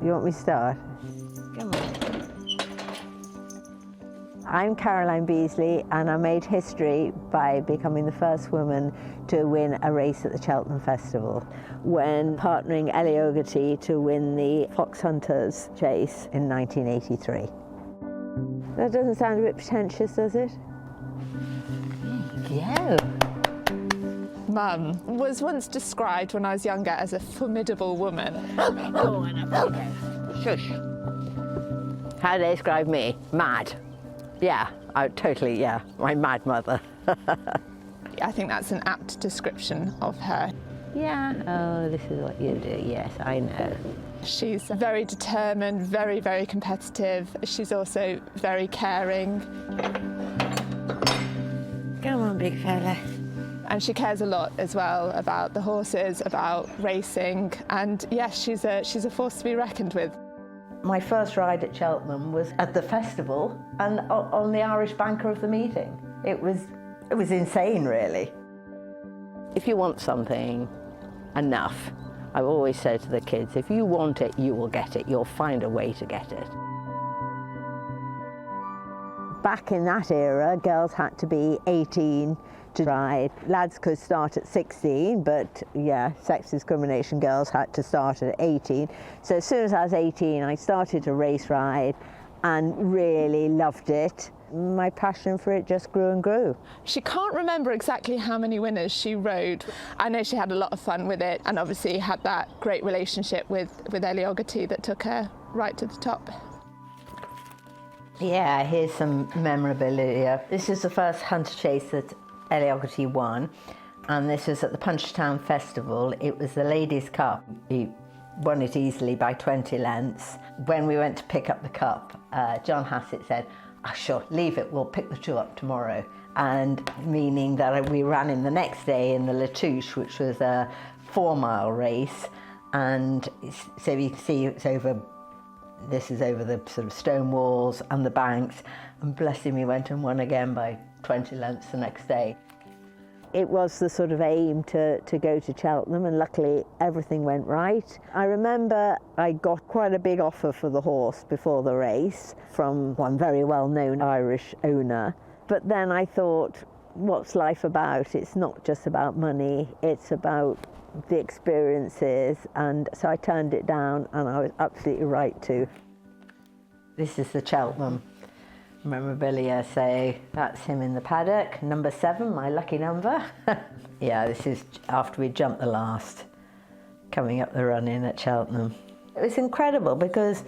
You want me to start? Come on. I'm Caroline Beasley, and I made history by becoming the first woman to win a race at the Cheltenham Festival when partnering Ellie O'Garty to win the Fox Hunters chase in 1983. That doesn't sound a bit pretentious, does it? Yeah. Mum was once described when I was younger as a formidable woman. Go on, up you go. Shush. How do they describe me? Mad. Yeah, totally, yeah. My mad mother. I think that's an apt description of her. Yeah. Oh, this is what you do. Yes, I know. She's very determined, very, very competitive. She's also very caring. Come on, big fella. And she cares a lot as well about the horses, about racing. And yes, she's a force to be reckoned with. My first ride at Cheltenham was at the festival and on the Irish banker of the meeting. It was insane, really. If you want something enough, I've always said to the kids, if you want it, you will get it. You'll find a way to get it. Back in that era, girls had to be 18 to ride. Lads could start at 16, but yeah, sex discrimination, girls had to start at 18. So as soon as I was 18, I started to race ride and really loved it. My passion for it just grew and grew. She can't remember exactly how many winners she rode. I know she had a lot of fun with it and obviously had that great relationship with Ellie O'Garty that took her right to the top. Yeah, here's some memorabilia. This is the first hunter chase that Ellie O'Garty won, and this was at the Cheltenham Festival. It was the Ladies' Cup. He won it easily by 20 lengths. When we went to pick up the cup, John Hassett said, "Oh, sure, leave it, we'll pick the two up tomorrow." And meaning that we ran him the next day in the Latouche, which was a 4-mile race. And so you can see this is over the sort of stone walls and the banks. And bless him, he went and won again by 20 lengths the next day. It was the sort of aim to go to Cheltenham, and luckily everything went right. I remember I got quite a big offer for the horse before the race from one very well-known Irish owner. But then I thought, what's life about? It's not just about money, it's about the experiences, and so I turned it down, and I was absolutely right to. This is the Cheltenham memorabilia, so that's him in the paddock, number 7, my lucky number. Yeah, this is after we jumped the last, coming up the run-in at Cheltenham. It was incredible because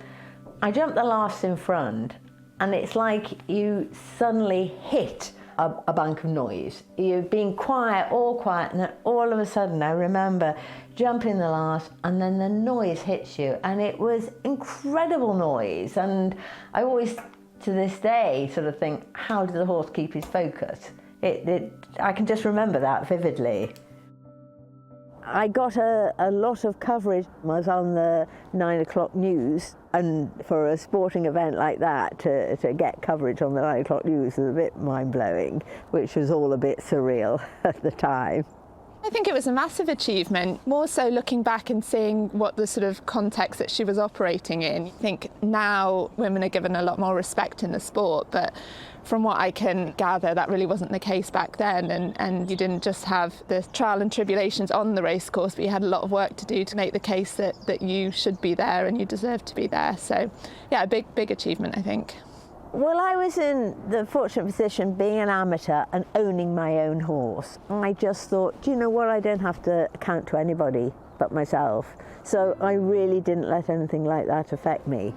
I jumped the last in front, and it's like you suddenly hit a bank of noise. You've been quiet, and then all of a sudden I remember jumping the last, and then the noise hits you, and it was incredible noise. And I always, to this day, sort of think, how did the horse keep his focus? I can just remember that vividly. I got a lot of coverage. I was on the 9 o'clock news, and for a sporting event like that, to get coverage on the 9 o'clock news was a bit mind-blowing, which was all a bit surreal at the time. I think it was a massive achievement, more so looking back and seeing what the sort of context that she was operating in. I think now women are given a lot more respect in the sport, but from what I can gather, that really wasn't the case back then, and you didn't just have the trial and tribulations on the racecourse, but you had a lot of work to do to make the case that you should be there and you deserve to be there. So yeah, a big achievement, I think. Well, I was in the fortunate position being an amateur and owning my own horse. I just thought, do you know what, I don't have to account to anybody but myself. So I really didn't let anything like that affect me.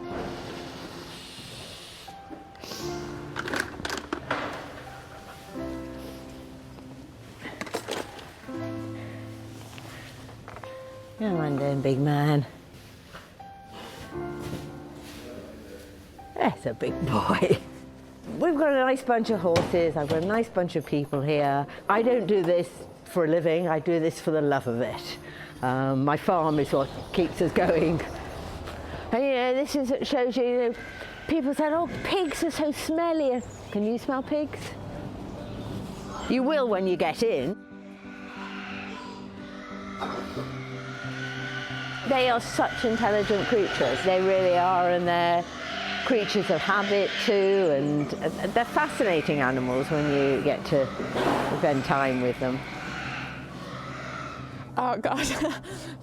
Come on then, big man. That's a big boy. We've got a nice bunch of horses, I've got a nice bunch of people here. I don't do this for a living, I do this for the love of it. My farm is what keeps us going. And this shows you, people said, oh, pigs are so smelly. Can you smell pigs? You will when you get in. They are such intelligent creatures. They really are, and they're creatures of habit too, and they're fascinating animals when you get to spend time with them. Oh God,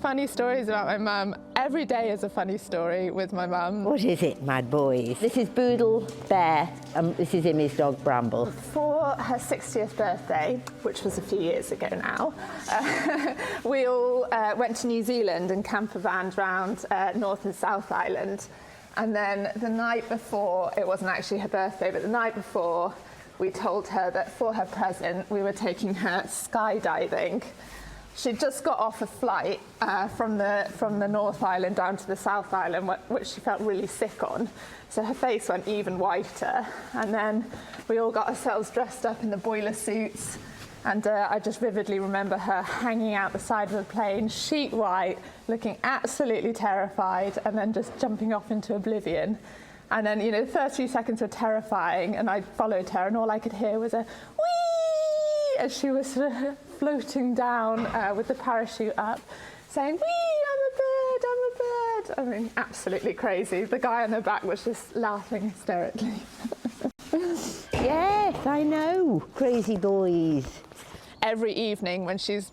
funny stories about my mum. Every day is a funny story with my mum. What is it, mad boys? This is Boodle, Bear, and this is Imi's dog, Bramble. For her 60th birthday, which was a few years ago now, we all went to New Zealand and camper-vanned round North and South Island. And then the night before, it wasn't actually her birthday, but the night before, we told her that for her present, we were taking her skydiving. She'd just got off a flight from the North Island down to the South Island, which she felt really sick on. So her face went even whiter. And then we all got ourselves dressed up in the boiler suits. And I just vividly remember her hanging out the side of the plane, sheet white, looking absolutely terrified, and then just jumping off into oblivion. And then, you know, the first few seconds were terrifying, and I followed her, and all I could hear was a whee as she was sort of floating down with the parachute up, saying, whee, I'm a bird, I'm a bird. I mean, absolutely crazy. The guy on her back was just laughing hysterically. Yes, I know. Crazy boys. Every evening when she's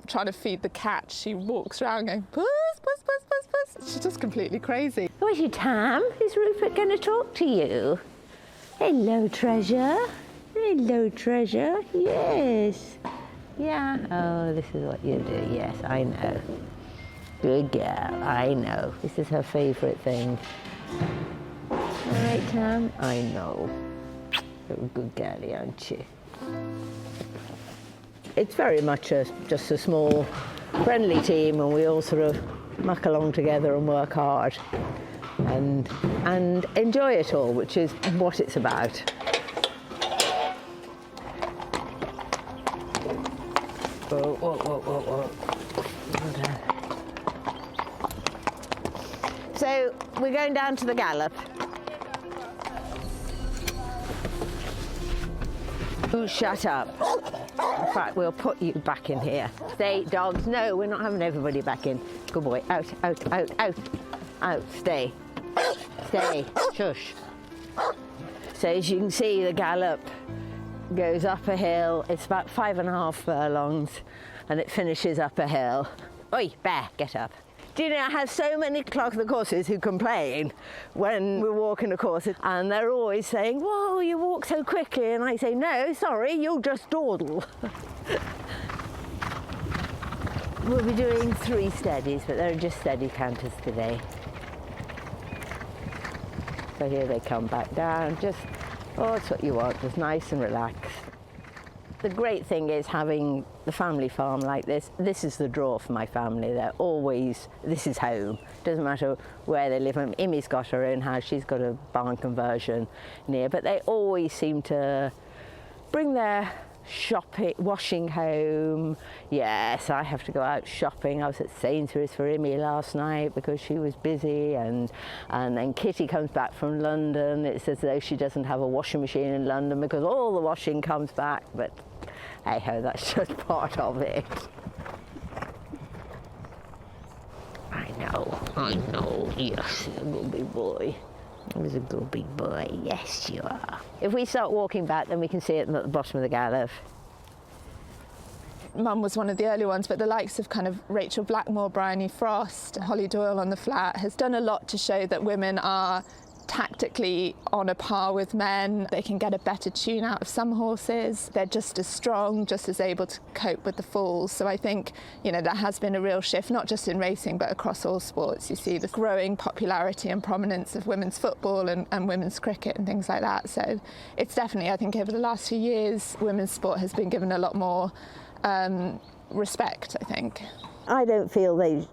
trying to feed the cat, she walks around going, puss, puss, puss, puss, puss. She's just completely crazy. Oh, is it Tam? Is Rupert going to talk to you? Hello, treasure. Hello, treasure. Yes. Yeah. Oh, this is what you do. Yes, I know. Good girl. I know. This is her favourite thing. All right, Tam? I know. You're a good girlie, aren't you? It's very much just a small, friendly team, and we all sort of muck along together and work hard and enjoy it all, which is what it's about. Whoa, whoa, whoa, whoa, whoa. So we're going down to the gallop. Oh, shut up. In fact, we'll put you back in here. Stay, dogs. No, we're not having everybody back in. Good boy. Out, out, out, out. Out. Stay. Stay. Shush. So as you can see, the gallop goes up a hill. It's about 5.5 furlongs, and it finishes up a hill. Oi, Bear, get up. Do you know, I have so many clerks of the courses who complain when we're walking the courses, and they're always saying, whoa, you walk so quickly, and I say, no, sorry, you'll just dawdle. We'll be doing 3 steadies, but they're just steady canters today. So here they come back down, just, oh, it's what you want, just nice and relaxed. The great thing is having the family farm like this. This is the draw for my family. They're always, this is home. Doesn't matter where they live. Imi's got her own house. She's got a barn conversion near, but they always seem to bring their shopping, washing home. Yes, I have to go out shopping. I was at Sainsbury's for Imi last night because she was busy, and then Kitty comes back from London. It's as though she doesn't have a washing machine in London because all the washing comes back, but hey ho, that's just part of it. I know, yes, a good big boy. He was a good big boy, yes you are. If we start walking back, then we can see it at the bottom of the gallop. Mum was one of the early ones, but the likes of kind of Rachel Blackmore, Bryony Frost, Holly Doyle on the flat has done a lot to show that women are tactically on a par with men. They can get a better tune out of some horses. They're just as strong, just as able to cope with the falls. So I think, you know, there has been a real shift, not just in racing, but across all sports. You see the growing popularity and prominence of women's football and women's cricket and things like that. So it's definitely, I think over the last few years, women's sport has been given a lot more respect, I think. I don't feel they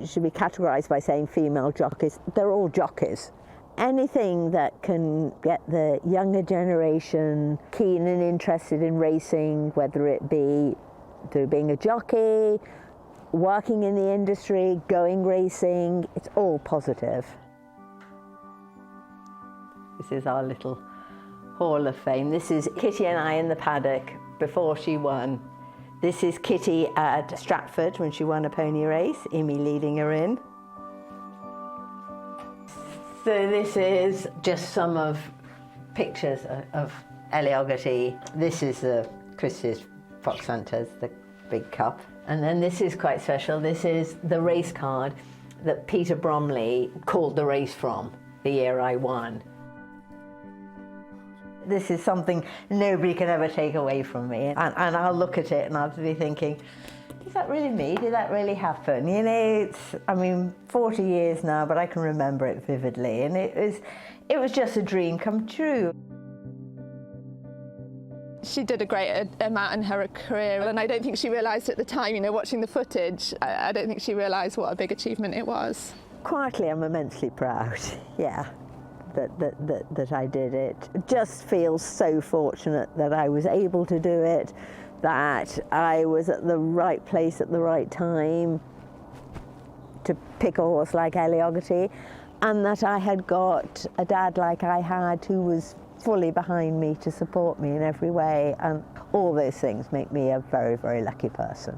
should be categorised by saying female jockeys. They're all jockeys. Anything that can get the younger generation keen and interested in racing, whether it be through being a jockey, working in the industry, going racing, it's all positive. This is our little Hall of Fame. This is Kitty and I in the paddock before she won. This is Kitty at Stratford when she won a pony race, Amy leading her in. So this is just some of pictures of Ellie Ogilvie. This is the Christie's Fox Hunters, the big cup. And then this is quite special. This is the race card that Peter Bromley called the race from the year I won. This is something nobody can ever take away from me. And I'll look at it and I'll be thinking, is that really me? Did that really happen? You know, I mean, 40 years now, but I can remember it vividly. And it was just a dream come true. She did a great amount in her career, and I don't think she realised at the time, you know, watching the footage, I don't think she realised what a big achievement it was. Quietly, I'm immensely proud, yeah, that I did it. Just feel so fortunate that I was able to do it, that I was at the right place at the right time to pick a horse like Ellie Ogilvie, and that I had got a dad like I had who was fully behind me to support me in every way, and all those things make me a very, very lucky person.